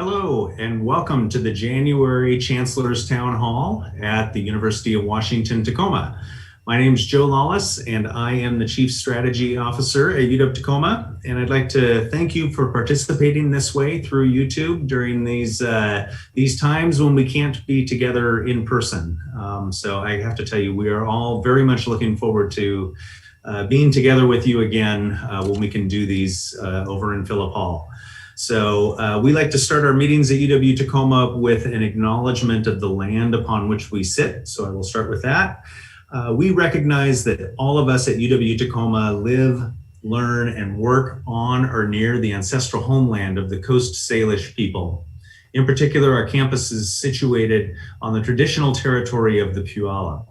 Hello, and welcome to the January Chancellor's Town Hall at the University of Washington, Tacoma. My name is Joe Lawless, and I am the Chief Strategy Officer at UW-Tacoma. And I'd like to thank you for participating this way through YouTube during these times when we can't be together in person. So I have to tell you, we are all very much looking forward to being together with you again when we can do these over in Phillip Hall. So we like to start our meetings at UW-Tacoma with an acknowledgement of the land upon which we sit. So I will start with that. We recognize that all of us at UW-Tacoma live, learn, and work on or near the ancestral homeland of the Coast Salish people. In particular, our campus is situated on the traditional territory of the Puyallup.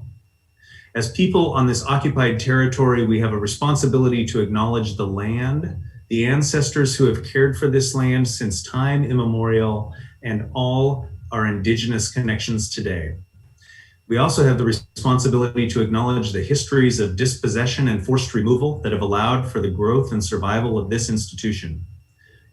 As people on this occupied territory, we have a responsibility to acknowledge the land, the ancestors who have cared for this land since time immemorial, and all our indigenous connections today. We also have the responsibility to acknowledge the histories of dispossession and forced removal that have allowed for the growth and survival of this institution.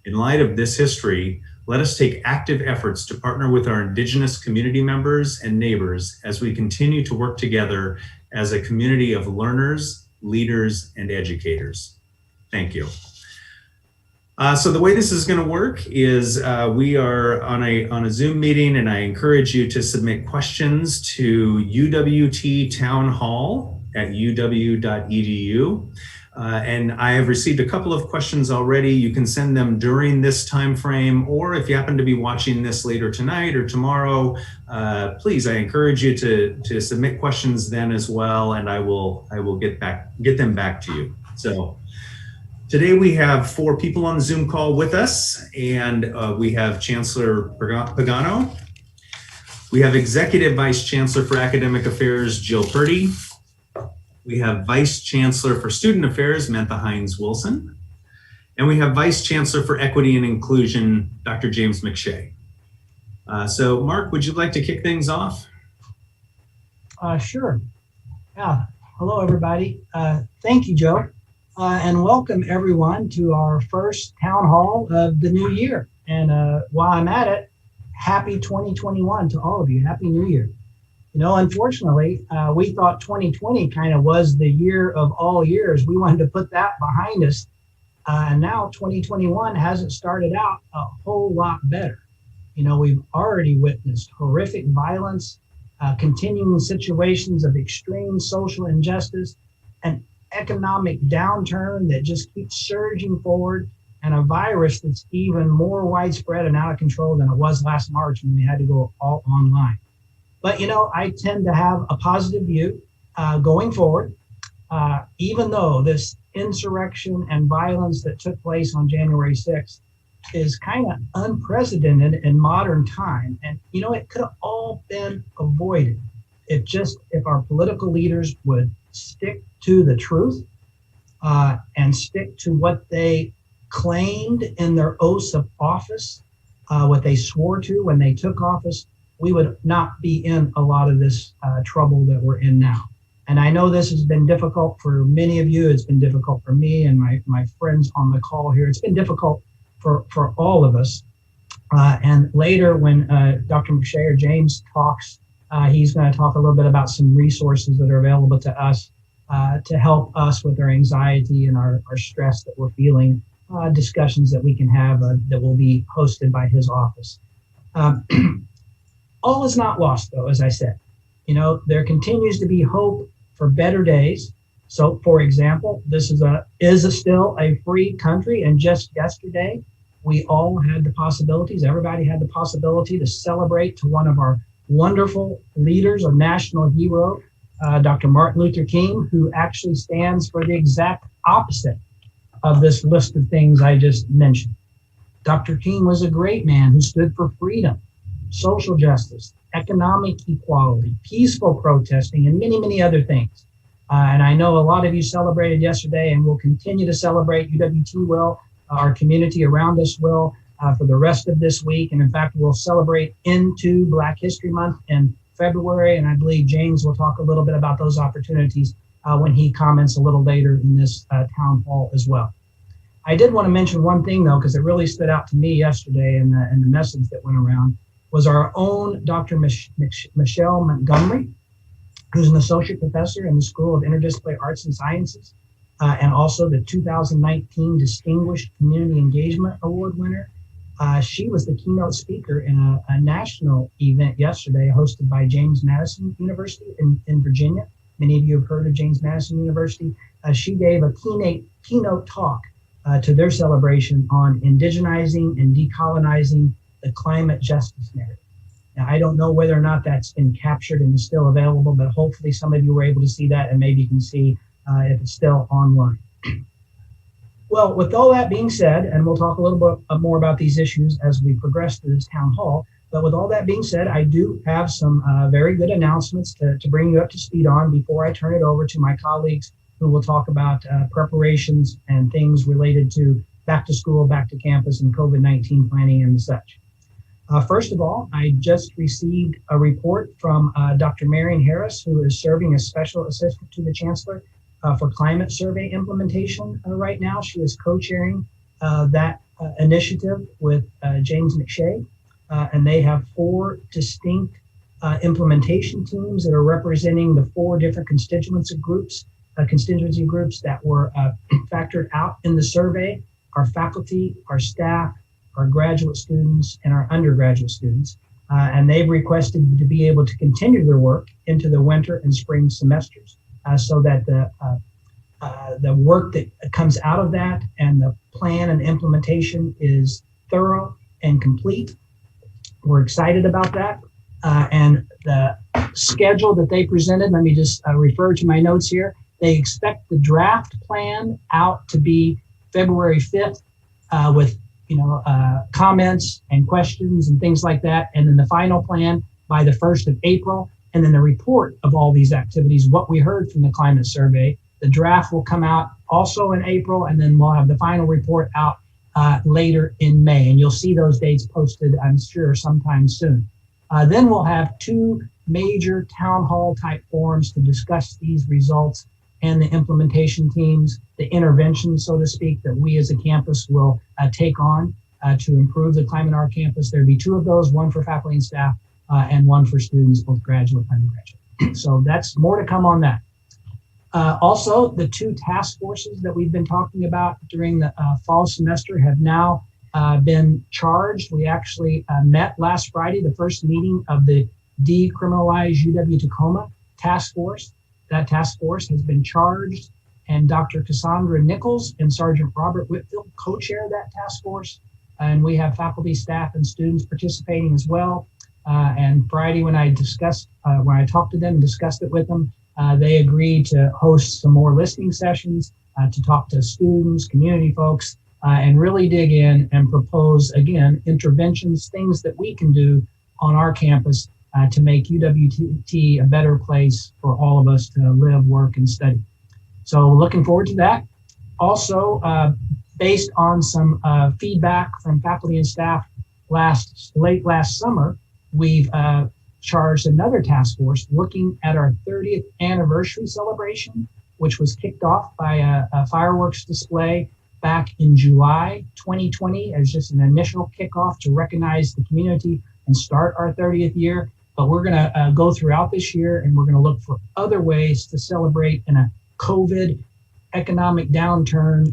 In light of this history, let us take active efforts to partner with our indigenous community members and neighbors as we continue to work together as a community of learners, leaders, and educators. Thank you. So the way this is going to work is we are on a Zoom meeting, and I encourage you to submit questions to UWT Town Hall at uw.edu. And I have received a couple of questions already. You can send them during this time frame, or if you happen to be watching this later tonight or tomorrow, please, I encourage you to submit questions then as well, and I will get them back to you. So today we have 4 people on the Zoom call with us, and we have Chancellor Pagano. We have Executive Vice Chancellor for Academic Affairs, Jill Purdy. We have Vice Chancellor for Student Affairs, Mentha Hines-Wilson. And we have Vice Chancellor for Equity and Inclusion, Dr. James McShay. So Mark, would you like to kick things off? Sure. Yeah. Hello, everybody. Thank you, Joe. And welcome everyone to our first town hall of the new year. And while I'm at it, happy 2021 to all of you. Happy New Year. You know, unfortunately, we thought 2020 kind of was the year of all years. We wanted to put that behind us. And now 2021 hasn't started out a whole lot better. You know, we've already witnessed horrific violence, continuing situations of extreme social injustice, and economic downturn that just keeps surging forward, and a virus that's even more widespread and out of control than it was last March when we had to go all online. But, you know, I tend to have a positive view going forward, even though this insurrection and violence that took place on January 6th is kind of unprecedented in modern time. And, you know, it could have all been avoided if our political leaders would stick to the truth and stick to what they claimed in their oaths of office, what they swore to when they took office. We would not be in a lot of this trouble that we're in now. And I know this has been difficult for many of you. It's been difficult for me and my friends on the call here. It's been difficult for all of us. And later when Dr. McShay or James talks, he's going to talk a little bit about some resources that are available to us to help us with our anxiety and our stress that we're feeling, discussions that we can have that will be hosted by his office. All is not lost, though, as I said. You know, there continues to be hope for better days. So, for example, this is still a free country, and just yesterday, we all had the possibilities, everybody had the possibility to celebrate to one of our wonderful leaders, a national hero, Dr. Martin Luther King, who actually stands for the exact opposite of this list of things I just mentioned. Dr. King was a great man who stood for freedom, social justice, economic equality, peaceful protesting, and many, many other things. And I know a lot of you celebrated yesterday and will continue to celebrate. UWT will, our community around us will, for the rest of this week. And in fact, we'll celebrate into Black History Month in February. And I believe James will talk a little bit about those opportunities when he comments a little later in this town hall as well. I did want to mention one thing, though, because it really stood out to me yesterday in the message that went around, was our own Dr. Michelle Montgomery. who's an associate professor in the School of Interdisciplinary Arts and Sciences, and also the 2019 Distinguished Community Engagement Award winner. She was the keynote speaker in a national event yesterday hosted by James Madison University in Virginia. Many of you have heard of James Madison University. She gave a keynote talk to their celebration on indigenizing and decolonizing the climate justice narrative. Now, I don't know whether or not that's been captured and is still available, but hopefully some of you were able to see that, and maybe you can see if it's still online. Well, with all that being said, and we'll talk a little bit more about these issues as we progress through this town hall, but with all that being said, I do have some very good announcements to bring you up to speed on before I turn it over to my colleagues who will talk about preparations and things related to back to school, back to campus, and COVID-19 planning and such. First of all, I just received a report from Dr. Marion Harris, who is serving as special assistant to the Chancellor for climate survey implementation right now. She is co-chairing that initiative with James McShay, and they have 4 distinct implementation teams that are representing the 4 different constituency groups that were factored out in the survey: our faculty, our staff, our graduate students, and our undergraduate students. And they've requested to be able to continue their work into the winter and spring semesters so that the work that comes out of that and the plan and implementation is thorough and complete. We're excited about that. And the schedule that they presented, let me just refer to my notes here. They expect the draft plan out to be February 5th with comments and questions and things like that. And then the final plan by the 1st of April. And then the report of all these activities, what we heard from the climate survey. The draft will come out also in April, and then we'll have the final report out later in May. And you'll see those dates posted, I'm sure, sometime soon. Then we'll have 2 major town hall type forums to discuss these results and the implementation teams, the interventions, so to speak, that we as a campus will take on to improve the climate on our campus. There'll be 2 of those, one for faculty and staff and one for students, both graduate and undergraduate. So that's more to come on that. Also, the 2 task forces that we've been talking about during the fall semester have now been charged. We actually met last Friday, the first meeting of the Decriminalize UW Tacoma task force. That task force has been charged, and Dr. Cassandra Nichols and Sergeant Robert Whitfield co-chair that task force. And we have faculty, staff, and students participating as well. And Friday, when I talked to them and discussed it with them, they agreed to host some more listening sessions to talk to students, community folks, and really dig in and propose, again, interventions, things that we can do on our campus to make UWT a better place for all of us to live, work, and study. So looking forward to that. Also, based on some feedback from faculty and staff late last summer, we've charged another task force looking at our 30th anniversary celebration, which was kicked off by a fireworks display back in July 2020 as just an initial kickoff to recognize the community and start our 30th year. But we're going to go throughout this year, and we're going to look for other ways to celebrate in a COVID economic downturn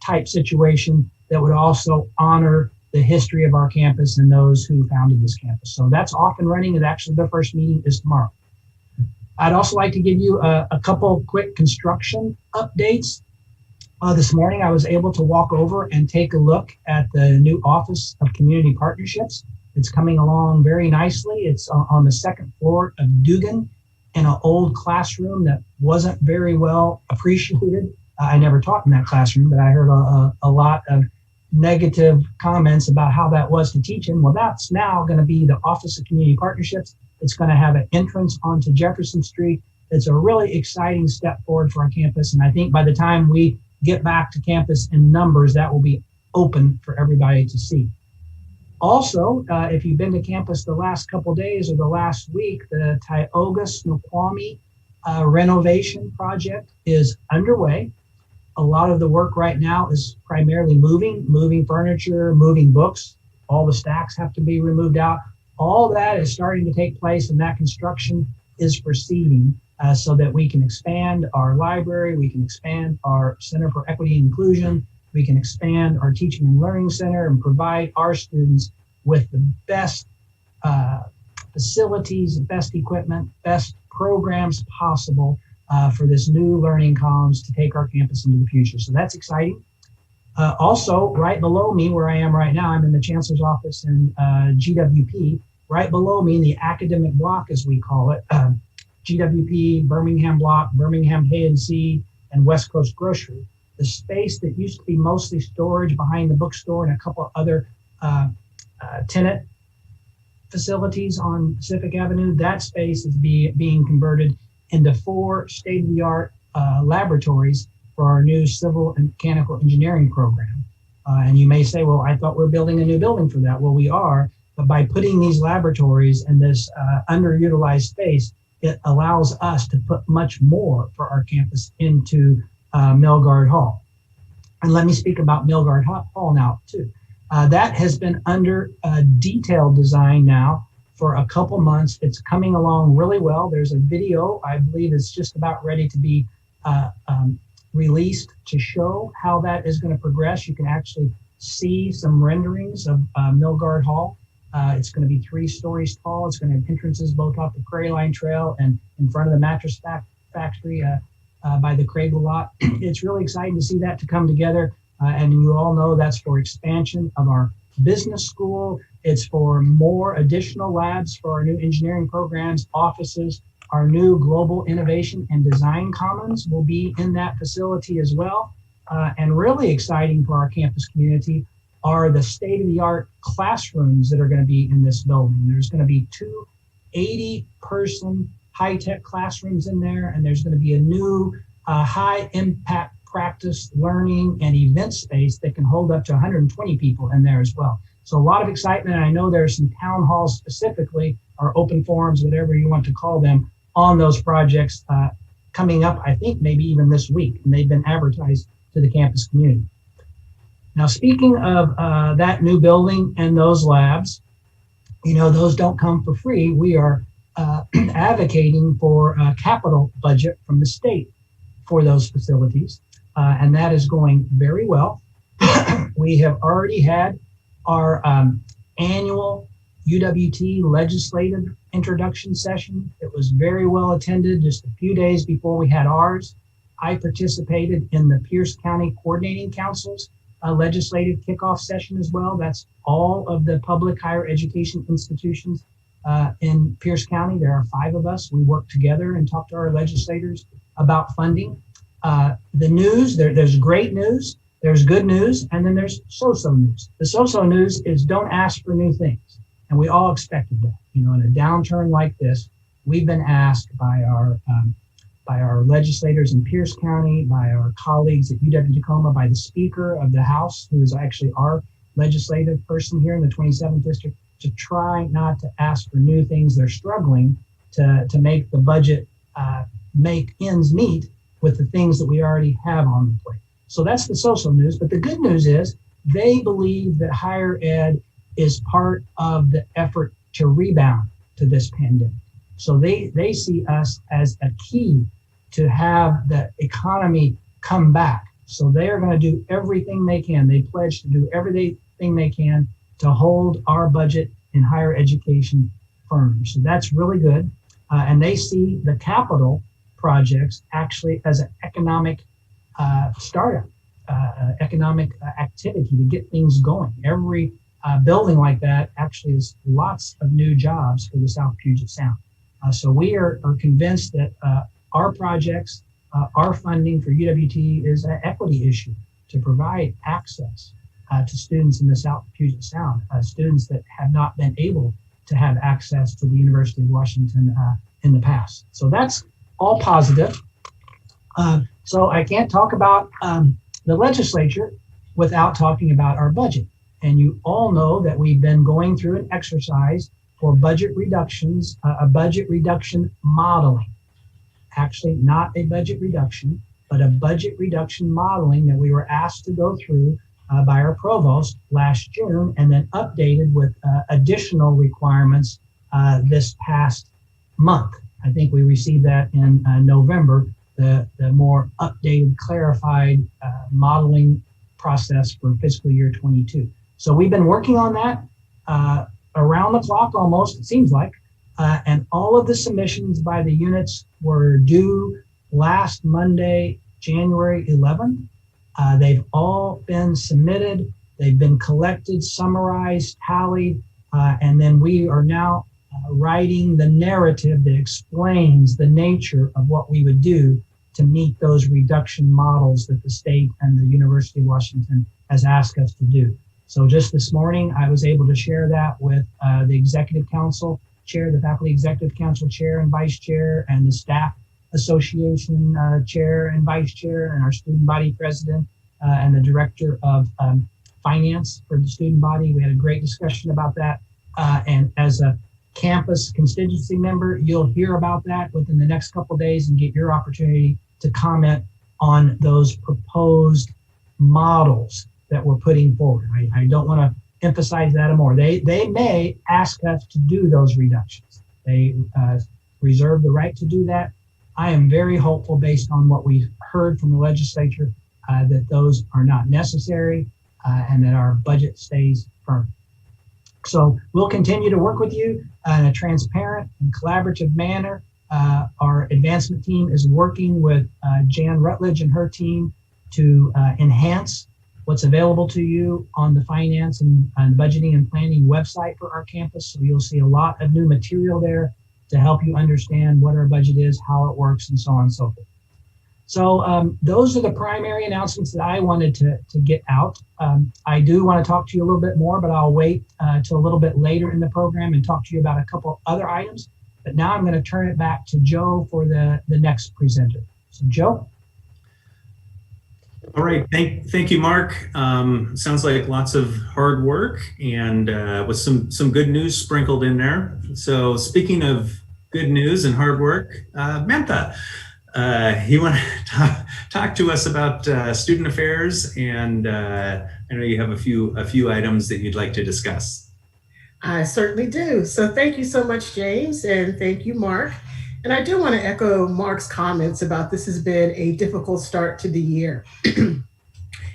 type situation that would also honor the history of our campus and those who founded this campus. So that's off and running, and actually the first meeting is tomorrow. I'd also like to give you a couple quick construction updates. This morning, I was able to walk over and take a look at the new Office of Community Partnerships. It's coming along very nicely. It's on the 2nd floor of Dugan in an old classroom that wasn't very well appreciated. I never taught in that classroom, but I heard a lot of negative comments about how that was to teach in. Well, that's now going to be the Office of Community Partnerships. It's going to have an entrance onto Jefferson Street. It's a really exciting step forward for our campus. And I think by the time we get back to campus in numbers, that will be open for everybody to see. Also, if you've been to campus the last couple days or the last week, the Tioga Snoqualmie renovation project is underway. A lot of the work right now is primarily moving furniture, moving books. All the stacks have to be removed out. All that is starting to take place, and that construction is proceeding so that we can expand our library, we can expand our Center for Equity and Inclusion, we can expand our Teaching and Learning Center and provide our students with the best facilities, best equipment, best programs possible for this new learning commons to take our campus into the future. So that's exciting. Also, right below me, where I am right now, I'm in the Chancellor's office in GWP. Right below me in the academic block, as we call it, GWP, Birmingham Block, Birmingham K&C, and West Coast Grocery. The space that used to be mostly storage behind the bookstore and a couple of other tenant facilities on Pacific Avenue, that space is being converted into 4 state-of-the-art laboratories for our new civil and mechanical engineering program. And you may say, well, I thought we're building a new building for that. Well, we are, but by putting these laboratories in this underutilized space, it allows us to put much more for our campus into Milgard Hall. And let me speak about Milgard Hall now too. That has been under detailed design now for a couple months. It's coming along really well. There's a video, I believe it's just about ready to be released to show how that is going to progress. You can actually see some renderings of Milgard Hall. It's going to be 3 stories tall. It's going to have entrances both off the Prairie Line Trail and in front of the mattress factory by the Crable lot. It's really exciting to see that to come together. And you all know that's for expansion of our business school. It's for more additional labs for our new engineering programs, offices. Our new Global Innovation and Design Commons will be in that facility as well. And really exciting for our campus community are the state-of-the-art classrooms that are going to be in this building. There's going to be 2 80-person high-tech classrooms in there, and there's going to be a new high-impact practice, learning, and event space that can hold up to 120 people in there as well. So a lot of excitement. And I know there are some town halls specifically, or open forums, whatever you want to call them, on those projects coming up, I think maybe even this week, and they've been advertised to the campus community. Now, speaking of that new building and those labs, you know, those don't come for free. We are advocating for a capital budget from the state for those facilities, and that is going very well. We have already had our annual UWT legislative introduction session. It was very well attended just a few days before we had ours. I participated in the Pierce County Coordinating Council's legislative kickoff session as well. That's all of the public higher education institutions in Pierce County. There are 5 of us. We work together and talk to our legislators about funding. The news, there's great news, there's good news, and then there's so-so news. The so-so news is don't ask for new things. And we all expected that. You know, in a downturn like this, we've been asked by our legislators in Pierce County, by our colleagues at UW Tacoma, by the Speaker of the House, who is actually our legislative person here in the 27th District, to try not to ask for new things. They're struggling to make the budget make ends meet with the things that we already have on the plate. So that's the social news. But the good news is they believe that higher ed is part of the effort to rebound to this pandemic. So they see us as a key to have the economy come back. So they are going to do everything they can. They pledge to do everything they can to hold our budget in higher education firm. So that's really good. And they see the capital projects actually as an economic startup, economic activity to get things going. Every building like that actually is lots of new jobs for the South Puget Sound. So we are convinced that our projects, our funding for UWT is an equity issue to provide access to students in the South Puget Sound, students that have not been able to have access to the University of Washington in the past. So that's all positive. So I can't talk about the legislature without talking about our budget. And you all know that we've been going through an exercise for budget reductions, a budget reduction modeling. Actually, not a budget reduction, but a budget reduction modeling that we were asked to go through by our provost last June, and then updated with additional requirements this past month. I think we received that in November, the more updated, clarified modeling process for fiscal year 22. So we've been working on that around the clock almost, it seems like, and all of the submissions by the units were due last Monday, January 11th. They've all been submitted, they've been collected, summarized, tallied, and then we are now writing the narrative that explains the nature of what we would do to meet those reduction models that the state and the University of Washington has asked us to do. So just this morning, I was able to share that with the Executive Council Chair, the Faculty Executive Council Chair and Vice Chair, and the Staff Association Chair and Vice Chair, and our Student Body President, and the Director of Finance for the student body. We had a great discussion about that. And as a campus constituency member, you'll hear about that within the next couple of days and get your opportunity to comment on those proposed models that we're putting forward. I don't want to emphasize that more. They may ask us to do those reductions. They reserve the right to do that. I am very hopeful, based on what we've heard from the legislature, that those are not necessary and that our budget stays firm. So we'll continue to work with you in a transparent and collaborative manner. Our advancement team is working with Jan Rutledge and her team to enhance what's available to you on the finance and budgeting and planning website for our campus. So you'll see a lot of new material there to help you understand what our budget is, how it works, and so on and so forth. So those are the primary announcements that I wanted to get out. I do want to talk to you a little bit more, but I'll wait till a little bit later in the program and talk to you about a couple other items. But now I'm going to turn it back to Joe for the next presenter. So Joe? All right, thank you, Mark. Sounds like lots of hard work and with some good news sprinkled in there. So speaking of good news and hard work, Mantha, you want to talk to us about student affairs, and I know you have a few items that you'd like to discuss. I certainly do. So thank you so much, James, and thank you, Mark. And I do want to echo Mark's comments about this has been a difficult start to the year. And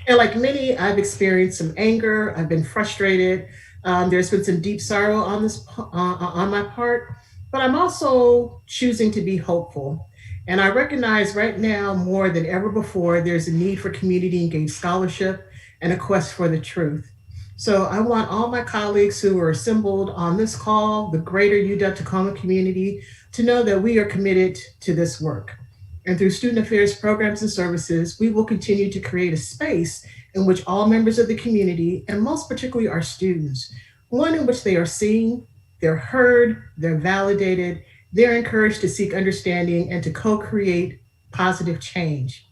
like many, I've experienced some anger. I've been frustrated. There's been some deep sorrow on my part, but I'm also choosing to be hopeful. And I recognize right now more than ever before, there's a need for community engaged scholarship and a quest for the truth. So I want all my colleagues who are assembled on this call, the greater UW-Tacoma community, to know that we are committed to this work. And through student affairs programs and services, we will continue to create a space in which all members of the community, and most particularly our students, one in which they are seen, they're heard, they're validated, they're encouraged to seek understanding and to co-create positive change.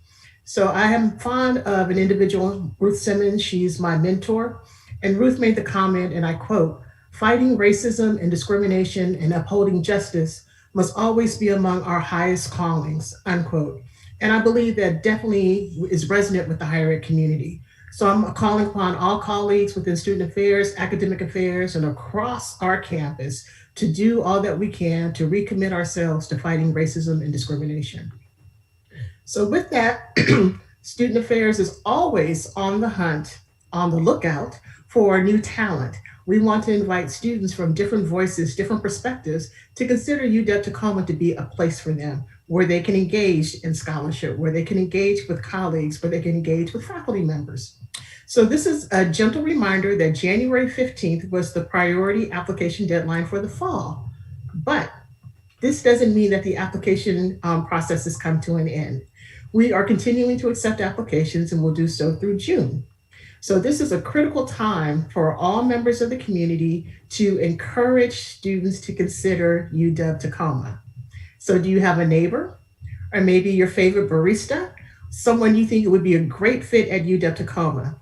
So I am fond of an individual, Ruth Simmons. She's my mentor. And Ruth made the comment, and I quote, "Fighting racism and discrimination and upholding justice must always be among our highest callings," unquote. And I believe that definitely is resonant with the higher ed community. So I'm calling upon all colleagues within student affairs, academic affairs, and across our campus to do all that we can to recommit ourselves to fighting racism and discrimination. So with that, student affairs is always on the hunt, on the lookout for new talent. We want to invite students from different voices, different perspectives, to consider UW-Tacoma to be a place for them, where they can engage in scholarship, where they can engage with colleagues, where they can engage with faculty members. So this is a gentle reminder that January 15th was the priority application deadline for the fall. But this doesn't mean that the application process has come to an end. We are continuing to accept applications and will do so through June. So this is a critical time for all members of the community to encourage students to consider UW-Tacoma. So do you have a neighbor, or maybe your favorite barista, someone you think it would be a great fit at UW-Tacoma?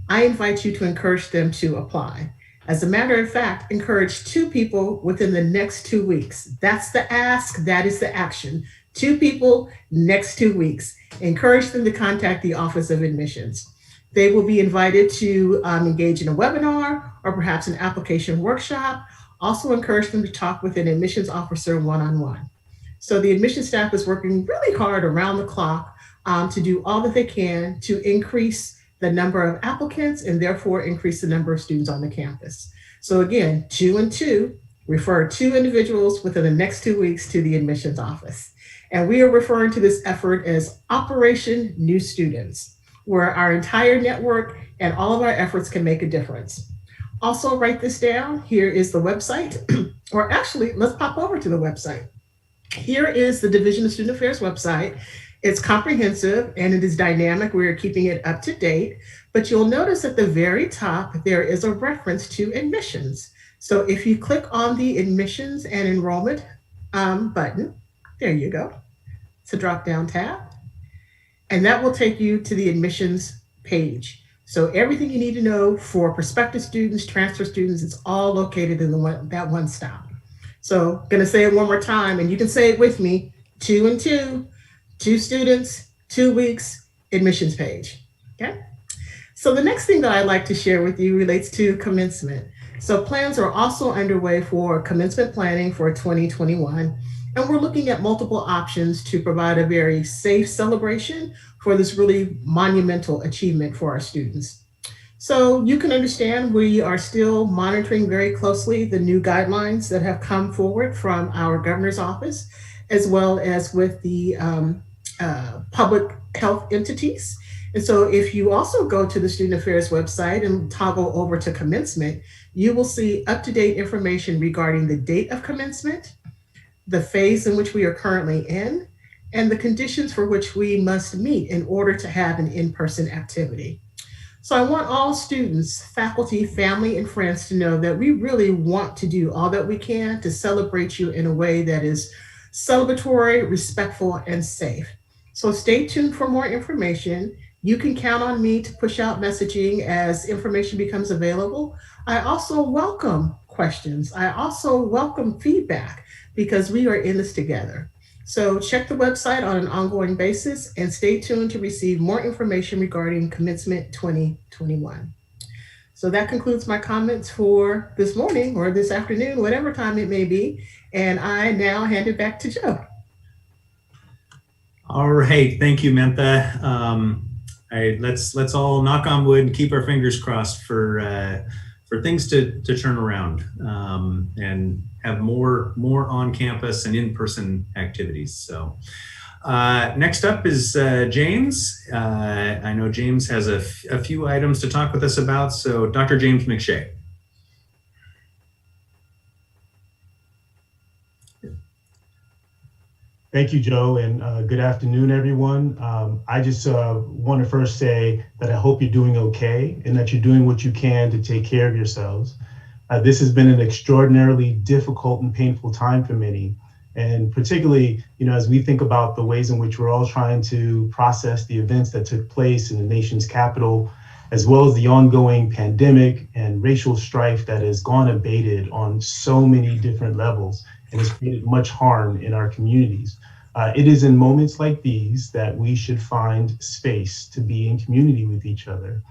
I invite you to encourage them to apply. As a matter of fact, encourage 2 people within the next 2 weeks. That's the ask, that is the action. 2 people, next 2 weeks. Encourage them to contact the Office of Admissions. They will be invited to engage in a webinar or perhaps an application workshop. Also encourage them to talk with an admissions officer one-on-one. So the admissions staff is working really hard around the clock to do all that they can to increase the number of applicants and therefore increase the number of students on the campus. So again, 2 and 2, refer 2 individuals within the next 2 weeks to the admissions office. And we are referring to this effort as Operation New Students, where our entire network and all of our efforts can make a difference. Also, write this down. Here is the website, or actually, let's pop over to the website. Here is the Division of Student Affairs website. It's comprehensive and it is dynamic. We're keeping it up to date, but you'll notice at the very top, there is a reference to admissions. So if you click on the admissions and enrollment button, there you go. It's a drop-down tab, and that will take you to the admissions page. So everything you need to know for prospective students, transfer students, it's all located in that one stop. So I'm gonna say it one more time, and you can say it with me, 2 and 2, 2 students, 2 weeks, admissions page, okay? So the next thing that I'd like to share with you relates to commencement. So plans are also underway for commencement planning for 2021. And we're looking at multiple options to provide a very safe celebration for this really monumental achievement for our students. So you can understand we are still monitoring very closely the new guidelines that have come forward from our governor's office, as well as with the public health entities. And so if you also go to the Student Affairs website and toggle over to commencement, you will see up-to-date information regarding the date of commencement, the phase in which we are currently in, and the conditions for which we must meet in order to have an in-person activity. So I want all students, faculty, family, and friends to know that we really want to do all that we can to celebrate you in a way that is celebratory, respectful, and safe. So stay tuned for more information. You can count on me to push out messaging as information becomes available. I also welcome questions. I also welcome feedback, because we are in this together. So check the website on an ongoing basis and stay tuned to receive more information regarding commencement 2021. So that concludes my comments for this morning or this afternoon, whatever time it may be. And I now hand it back to Joe. All right, thank you, Mentha. All right, let's all knock on wood and keep our fingers crossed for things to turn around and have more on campus and in-person activities. So next up is James. I know James has a few items to talk with us about. So Dr. James McShay. Thank you, Joe, and good afternoon, everyone. I just want to first say that I hope you're doing okay and that you're doing what you can to take care of yourselves. This has been an extraordinarily difficult and painful time for many, and particularly, as we think about the ways in which we're all trying to process the events that took place in the nation's capital, as well as the ongoing pandemic and racial strife that has gone unabated on so many different levels and has created much harm in our communities. It is in moments like these that we should find space to be in community with each other.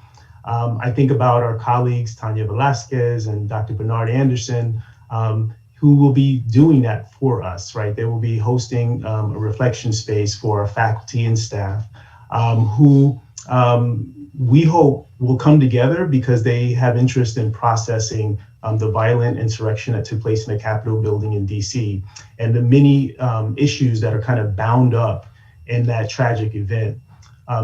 I think about our colleagues, Tanya Velasquez and Dr. Bernard Anderson, who will be doing that for us, right? They will be hosting a reflection space for our faculty and staff who we hope will come together because they have interest in processing the violent insurrection that took place in the Capitol building in DC and the many issues that are kind of bound up in that tragic event.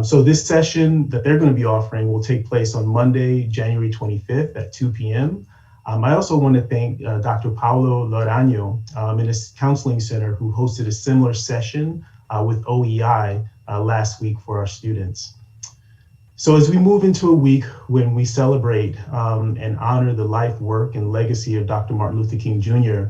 So this session that they're going to be offering will take place on Monday, January 25th at 2 p.m. I also want to thank Dr. Paulo Lorano in his counseling center who hosted a similar session with OEI last week for our students. So as we move into a week when we celebrate and honor the life, work, and legacy of Dr. Martin Luther King Jr.,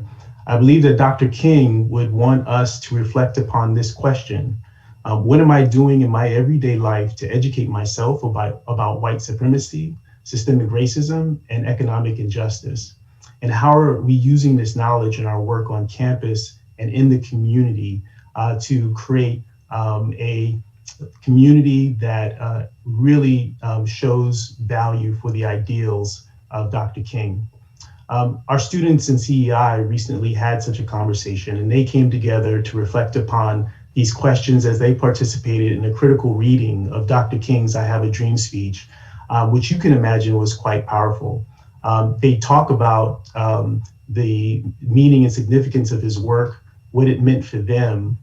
I believe that Dr. King would want us to reflect upon this question. What am I doing in my everyday life to educate myself about white supremacy, systemic racism, and economic injustice? And how are we using this knowledge in our work on campus and in the community to create a community that really shows value for the ideals of Dr. King? Our students in CEI recently had such a conversation, and they came together to reflect upon these questions as they participated in a critical reading of Dr. King's I Have a Dream speech, which you can imagine was quite powerful. They talk about the meaning and significance of his work, what it meant for them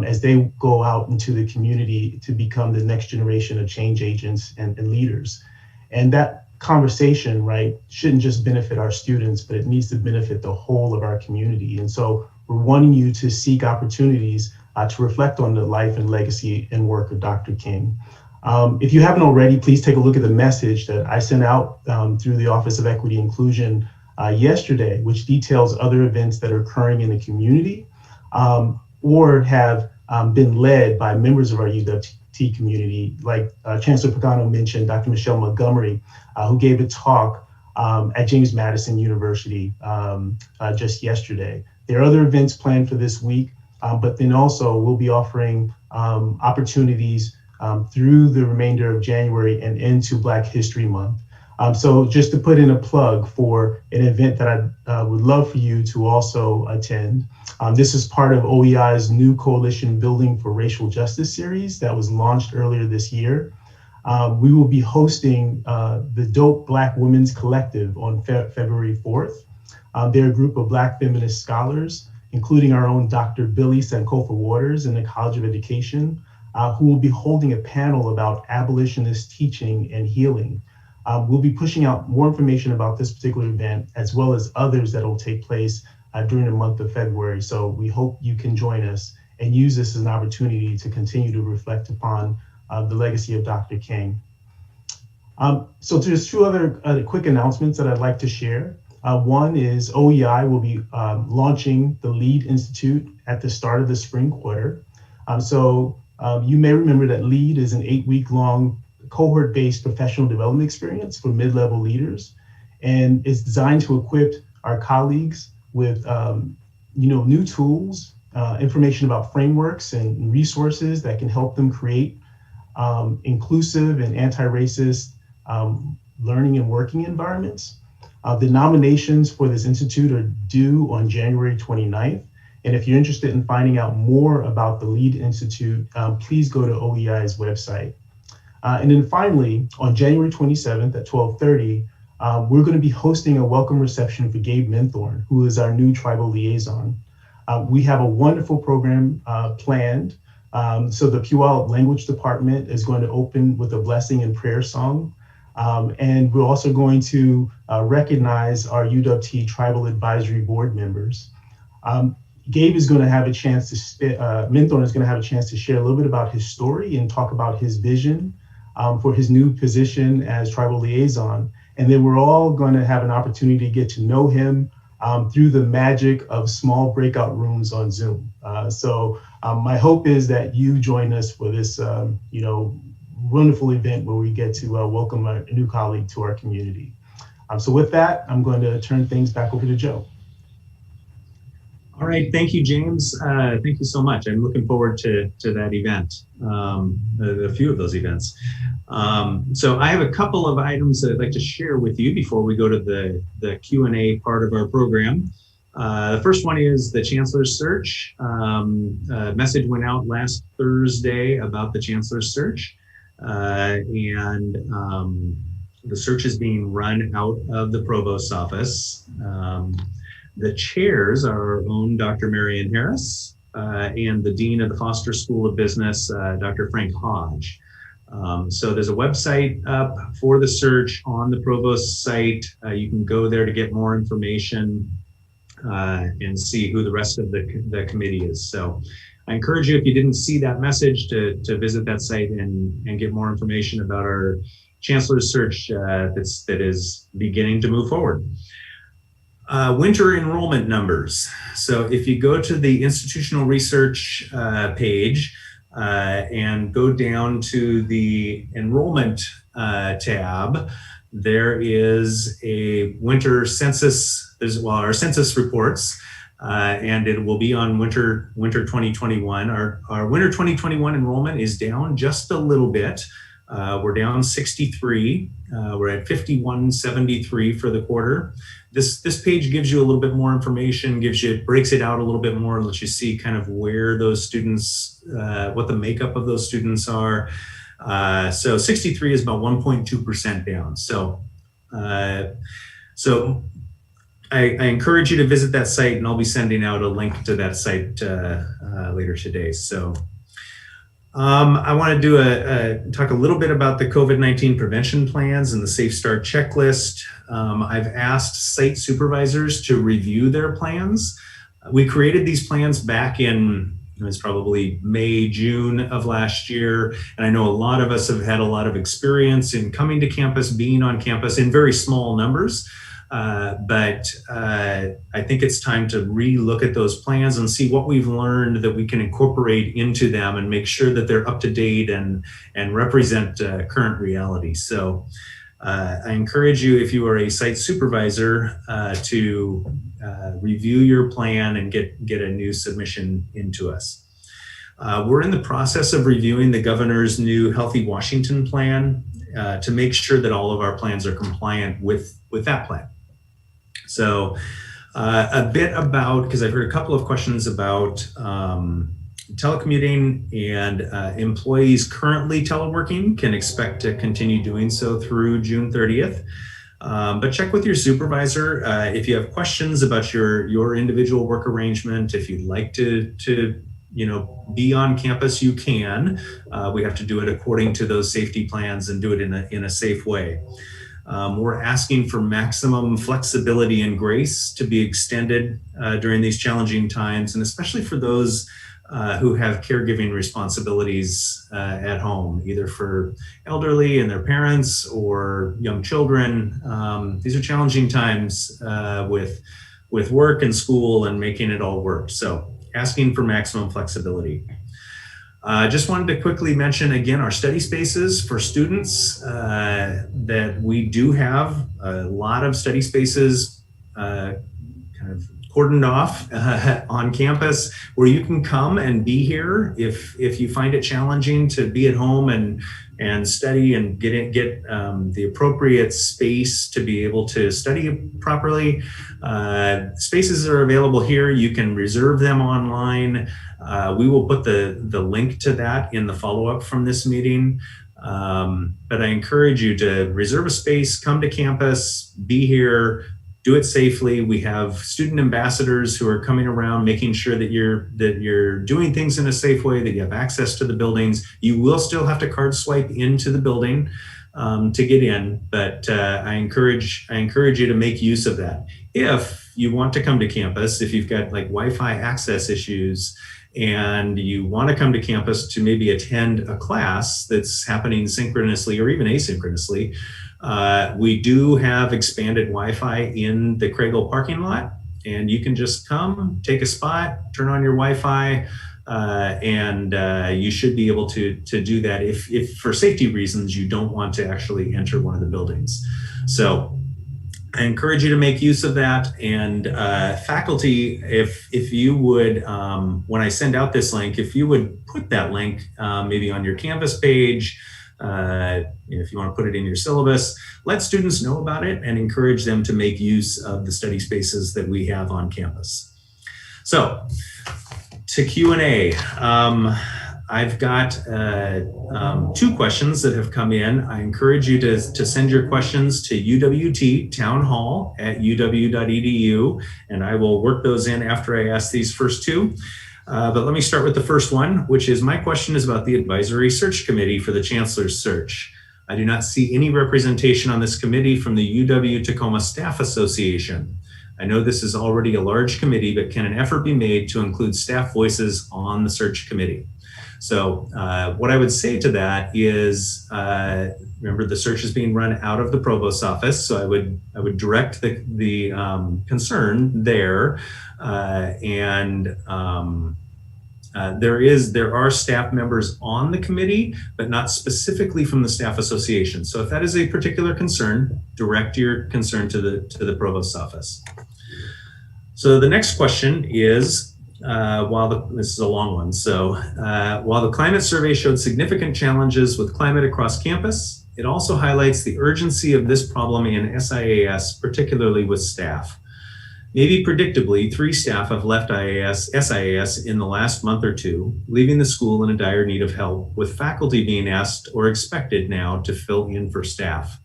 as they go out into the community to become the next generation of change agents and leaders. And that conversation, right, shouldn't just benefit our students, but it needs to benefit the whole of our community. And so we're wanting you to seek opportunities to reflect on the life and legacy and work of Dr. King. If you haven't already, please take a look at the message that I sent out through the Office of Equity Inclusion yesterday, which details other events that are occurring in the community or have been led by members of our UWT community, like Chancellor Pagano mentioned, Dr. Michelle Montgomery, who gave a talk at James Madison University just yesterday. There are other events planned for this week, but then also we'll be offering opportunities through the remainder of January and into Black History Month. So just to put in a plug for an event that I would love for you to also attend. This is part of OEI's new Coalition Building for Racial Justice series that was launched earlier this year. We will be hosting the Dope Black Women's Collective on February 4th. They're a group of Black feminist scholars, including our own Dr. Billy Sankofa Waters in the College of Education, who will be holding a panel about abolitionist teaching and healing. We'll be pushing out more information about this particular event, as well as others that will take place during the month of February. So we hope you can join us and use this as an opportunity to continue to reflect upon the legacy of Dr. King. So there's two other quick announcements that I'd like to share. One is OEI will be launching the LEAD Institute at the start of the spring quarter. You may remember that LEAD is an 8-week-long cohort-based professional development experience for mid-level leaders, and it's designed to equip our colleagues with new tools, information about frameworks and resources that can help them create inclusive and anti-racist learning and working environments. The nominations for this institute are due on January 29th. And if you're interested in finding out more about the LEAD Institute, please go to OEI's website. And then finally, on January 27th at 12:30, we're going to be hosting a welcome reception for Gabe Minthorn, who is our new tribal liaison. We have a wonderful program planned. So the Puyallup Language Department is going to open with a blessing and prayer song. And we're also going to recognize our UWT Tribal Advisory Board members. Gabe is going to have a chance to, Minthorn is going to have a chance to share a little bit about his story and talk about his vision for his new position as tribal liaison. And then we're all going to have an opportunity to get to know him through the magic of small breakout rooms on Zoom. So my hope is that you join us for this, wonderful event where we get to welcome a new colleague to our community. So with that, I'm going to turn things back over to Joe. All right, thank you, James. Thank you so much. I'm looking forward to that event, a few of those events. So I have a couple of items that I'd like to share with you before we go to the Q&A part of our program. The first one is the Chancellor's search. A message went out last Thursday about the Chancellor's search, and the search is being run out of the Provost's office. The chairs are our own Dr. Marian Harris and the Dean of the Foster School of Business, Dr. Frank Hodge. So there's a website up for the search on the Provost site. You can go there to get more information and see who the rest of the committee is. So I encourage you, if you didn't see that message, to visit that site and get more information about our Chancellor's search that is beginning to move forward. Winter enrollment numbers. So if you go to the institutional research page and go down to the enrollment tab, there is a winter census, our census reports, and it will be on winter 2021. Our winter 2021 enrollment is down just a little bit. We're down 63. We're at 5173 for the quarter. this page gives you a little bit more information, breaks it out a little bit more, lets you see kind of where those students, what the makeup of those students are. So 63 is about 1.2% down. So I encourage you to visit that site, and I'll be sending out a link to that site later today. So I want to talk a little bit about the COVID-19 prevention plans and the Safe Start checklist. I've asked site supervisors to review their plans. We created these plans back in, it was probably May, June of last year. And I know a lot of us have had a lot of experience in coming to campus, being on campus in very small numbers. But I think it's time to re-look at those plans and see what we've learned that we can incorporate into them and make sure that they're up to date and represent current reality. So I encourage you, if you are a site supervisor, to review your plan and get a new submission into us. We're in the process of reviewing the governor's new Healthy Washington plan to make sure that all of our plans are compliant with that plan. So a bit about, because I've heard a couple of questions about telecommuting, and employees currently teleworking can expect to continue doing so through June 30th. But check with your supervisor if you have questions about your individual work arrangement. If you'd like to be on campus, you can. We have to do it according to those safety plans and do it in a safe way. We're asking for maximum flexibility and grace to be extended during these challenging times, and especially for those who have caregiving responsibilities at home, either for elderly and their parents or young children. These are challenging times with work and school and making it all work. So asking for maximum flexibility. Just wanted to quickly mention again our study spaces for students, that we do have a lot of study spaces kind of cordoned off on campus where you can come and be here if you find it challenging to be at home and study and get the appropriate space to be able to study properly. Spaces are available here. You can reserve them online. We will put the link to that in the follow-up from this meeting. But I encourage you to reserve a space, come to campus, be here, do it safely. We have student ambassadors who are coming around, making sure that you're doing things in a safe way, that you have access to the buildings. You will still have to card swipe into the building to get in, but I encourage you to make use of that. If you want to come to campus, if you've got like Wi-Fi access issues and you want to come to campus to maybe attend a class that's happening synchronously or even asynchronously, we do have expanded Wi-Fi in the Craigle parking lot, and you can just come, take a spot, turn on your Wi-Fi, and you should be able to do that if for safety reasons you don't want to actually enter one of the buildings. So I encourage you to make use of that. And faculty, if you would, when I send out this link, if you would put that link maybe on your Canvas page, if you want to put it in your syllabus, let students know about it and encourage them to make use of the study spaces that we have on campus. So to Q&A, I've got 2 questions that have come in. I encourage you to send your questions to UWT townhall@uw.edu, and I will work those in after I ask these first 2. But let me start with the first one, which is my question is about the advisory search committee for the Chancellor's search. I do not see any representation on this committee from the UW-Tacoma Staff Association. I know this is already a large committee, but can an effort be made to include staff voices on the search committee? So what I would say to that is, remember the search is being run out of the provost's office, so I would direct the concern there, there are staff members on the committee, but not specifically from the staff association. So if that is a particular concern, direct your concern to the provost's office. So the next question is, this is a long one. So while the climate survey showed significant challenges with climate across campus, It also highlights the urgency of this problem in SIAS, particularly with staff. Maybe predictably, 3 staff have left SIAS in the last month or 2, leaving the school in a dire need of help, with faculty being asked or expected now to fill in for staff.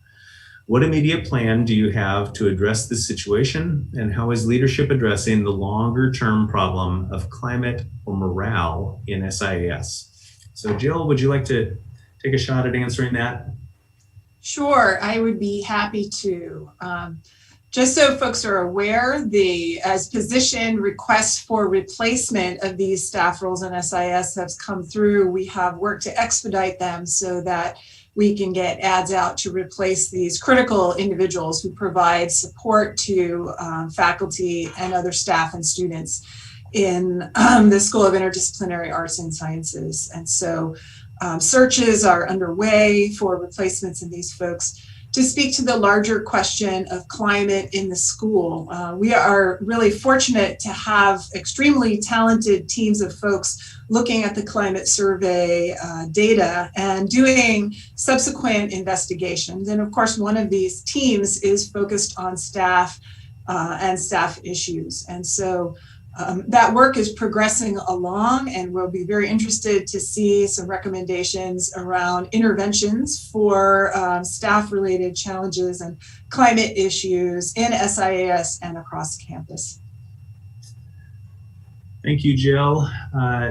What immediate plan do you have to address this situation, and how is leadership addressing the longer-term problem of climate or morale in SIAS? So Jill, would you like to take a shot at answering that? Sure, I would be happy to. Just so folks are aware, as position requests for replacement of these staff roles in SIS have come through, we have worked to expedite them so that we can get ads out to replace these critical individuals who provide support to faculty and other staff and students in the School of Interdisciplinary Arts and Sciences. And so searches are underway for replacements in these folks. To speak to the larger question of climate in the school, we are really fortunate to have extremely talented teams of folks looking at the climate survey data and doing subsequent investigations. And of course, one of these teams is focused on staff and staff issues. And so that work is progressing along, and we'll be very interested to see some recommendations around interventions for staff-related challenges and climate issues in SIAS and across campus. Thank you, Jill.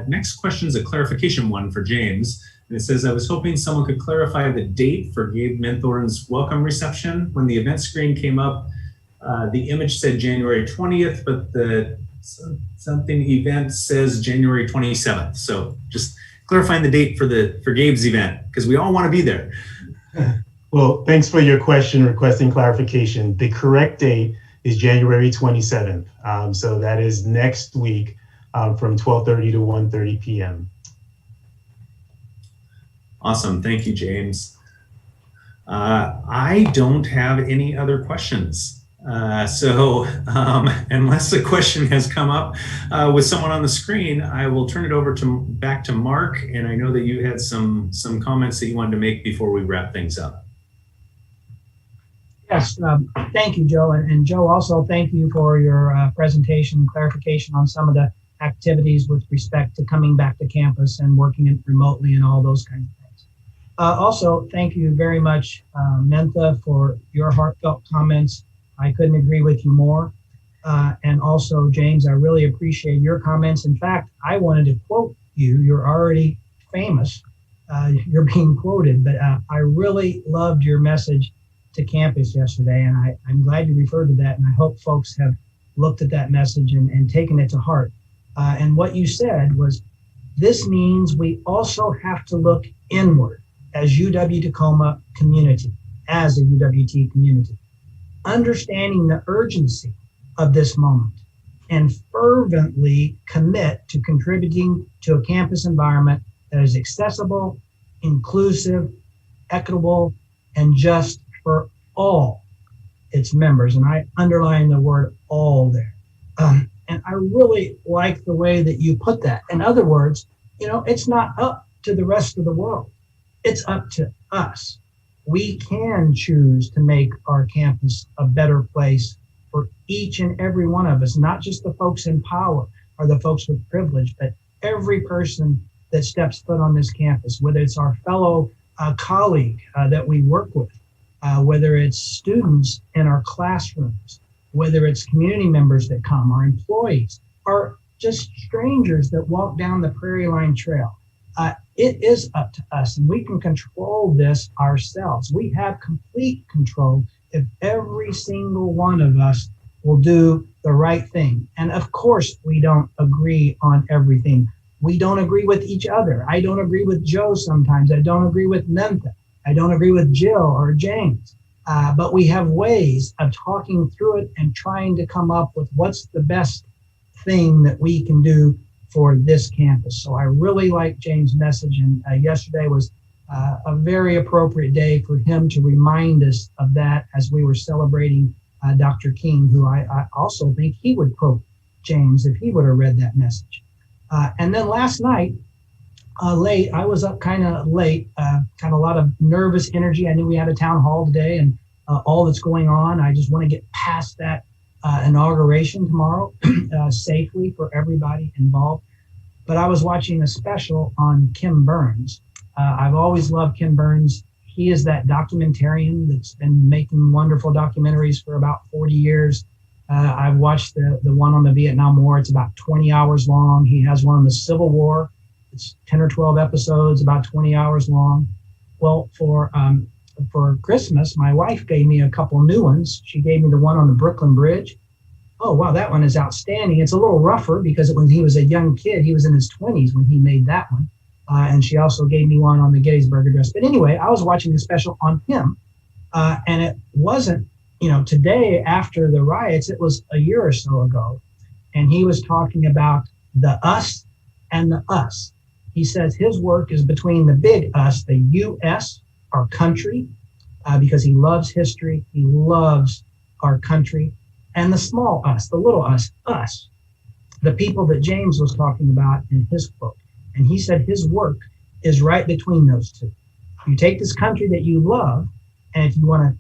Next question is a clarification one for James. And it says, I was hoping someone could clarify the date for Gabe Menthorn's welcome reception. When the event screen came up, the image said January 20th, but the something event says January 27th. So just clarifying the date for Gabe's event, because we all want to be there. Well, thanks for your question requesting clarification. The correct date is January 27th. So that is next week from 12:30 to 1:30 p.m. Awesome. Thank you, James. I don't have any other questions. Unless a question has come up with someone on the screen, I will turn it over back to Mark. And I know that you had some comments that you wanted to make before we wrap things up. Yes, thank you, Joe. And Joe, also thank you for your presentation and clarification on some of the activities with respect to coming back to campus and working remotely and all those kinds of things. Also, thank you very much, Mentha, for your heartfelt comments. I couldn't agree with you more. And also, James, I really appreciate your comments. In fact, I wanted to quote you. You're already famous. You're being quoted, but I really loved your message to campus yesterday. And I'm glad you referred to that. And I hope folks have looked at that message and taken it to heart. And what you said was, this means we also have to look inward as UW-Tacoma community, as a UWT community, understanding the urgency of this moment and fervently commit to contributing to a campus environment that is accessible, inclusive, equitable, and just for all its members. And I underline the word all there. And I really like the way that you put that. In other words, it's not up to the rest of the world. It's up to us. We can choose to make our campus a better place for each and every one of us, not just the folks in power or the folks with privilege, but every person that steps foot on this campus, whether it's our fellow colleague that we work with, whether it's students in our classrooms, whether it's community members that come, our employees, or just strangers that walk down the Prairie Line Trail. It is up to us, and we can control this ourselves. We have complete control if every single one of us will do the right thing. And of course, we don't agree on everything. We don't agree with each other. I don't agree with Joe sometimes. I don't agree with Mentha. I don't agree with Jill or James. But we have ways of talking through it and trying to come up with what's the best thing that we can do for this campus. So I really like James' message, and yesterday was a very appropriate day for him to remind us of that as we were celebrating Dr. King, who I also think he would quote James if he would have read that message. And then last night, late. I was up kind of late, kind of a lot of nervous energy. I knew we had a town hall today and all that's going on. I just want to get past that inauguration tomorrow safely for everybody involved. But I was watching a special on Kim Burns. I've always loved Kim Burns. He is that documentarian that's been making wonderful documentaries for about 40 years. I've watched the one on the Vietnam War. It's about 20 hours long. He has one on the Civil War. It's 10 or 12 episodes, about 20 hours long. Well, for Christmas, my wife gave me a couple new ones. She gave me the one on the Brooklyn Bridge. Oh, wow, that one is outstanding. It's a little rougher because when he was a young kid, he was in his 20s when he made that one. And she also gave me one on the Gettysburg Address. But anyway, I was watching the special on him. And it wasn't, today after the riots, it was a year or so ago. And he was talking about the us and the us. He says his work is between the big us, the U.S., our country, because he loves history. He loves our country. And the small us, the little us, the people that James was talking about in his quote. And he said his work is right between those two. You take this country that you love, and if you want to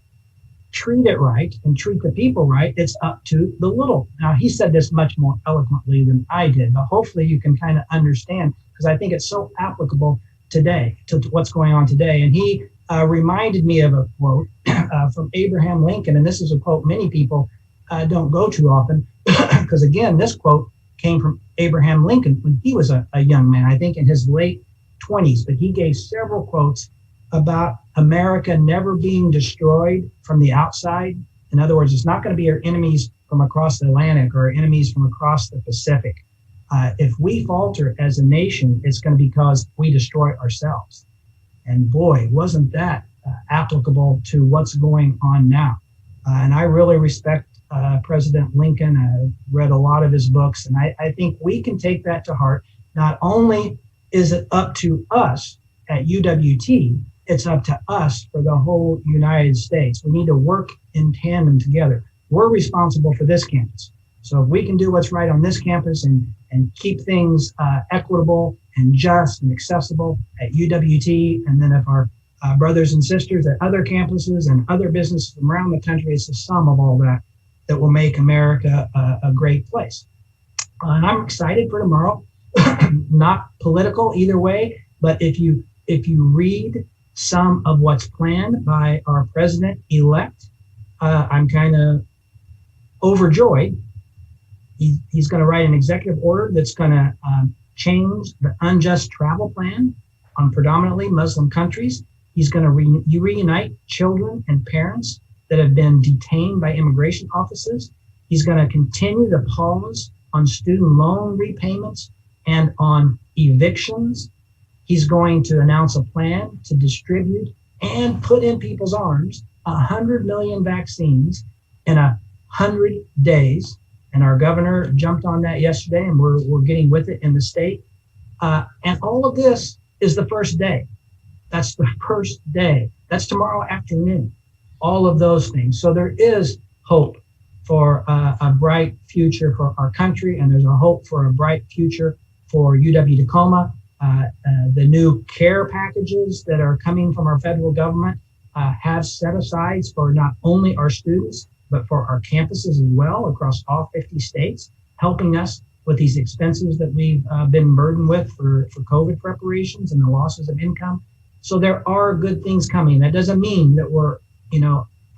treat it right and treat the people right, it's up to the little. Now, he said this much more eloquently than I did, but hopefully you can kind of understand, because I think it's so applicable today to what's going on today. And he reminded me of a quote from Abraham Lincoln, and this is a quote many people don't go too often, because again, this quote came from Abraham Lincoln when he was a young man, I think in his late 20s, but he gave several quotes about America never being destroyed from the outside. In other words, it's not going to be our enemies from across the Atlantic or our enemies from across the Pacific. If we falter as a nation, it's going to be because we destroy ourselves. And boy, wasn't that applicable to what's going on now. And I really respect President Lincoln. I read a lot of his books, and I think we can take that to heart. Not only is it up to us at UWT, it's up to us for the whole United States. We need to work in tandem together. We're responsible for this campus. So if we can do what's right on this campus and keep things equitable and just and accessible at UWT, and then if our brothers and sisters at other campuses and other businesses around the country, it's the sum of all that will make America a great place. And I'm excited for tomorrow. Not political either way, but if you read some of what's planned by our president-elect, I'm kind of overjoyed. He's going to write an executive order that's going to change the unjust travel plan on predominantly Muslim countries. He's going to reunite children and parents that have been detained by immigration offices. He's going to continue the pause on student loan repayments and on evictions. He's going to announce a plan to distribute and put in people's arms 100 million vaccines in 100 days. And our governor jumped on that yesterday, and we're getting with it in the state. And all of this is the first day. That's the first day. That's tomorrow afternoon. All of those things. So there is hope for a bright future for our country, and there's a hope for a bright future for UW-Tacoma. The new care packages that are coming from our federal government have set-asides for not only our students, but for our campuses as well across all 50 states, helping us with these expenses that we've been burdened with for COVID preparations and the losses of income. So there are good things coming. That doesn't mean that we're,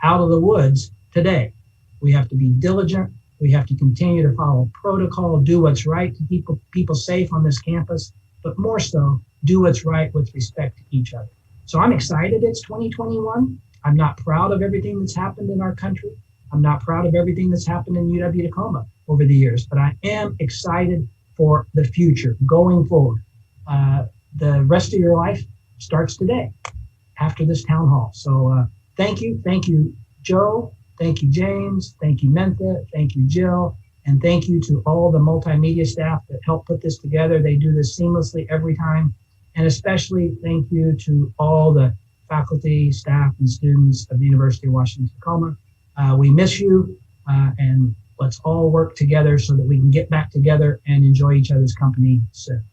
out of the woods today. We have to be diligent. We have to continue to follow protocol, do what's right to keep people safe on this campus, but more so, do what's right with respect to each other. So I'm excited it's 2021. I'm not proud of everything that's happened in our country. I'm not proud of everything that's happened in UW-Tacoma over the years, but I am excited for the future going forward. The rest of your life starts today after this town hall. So thank you, Joe. Thank you, James. Thank you, Mentha. Thank you, Jill. And thank you to all the multimedia staff that help put this together. They do this seamlessly every time. And especially thank you to all the faculty, staff, and students of the University of Washington-Tacoma. We miss you, and let's all work together so that we can get back together and enjoy each other's company soon.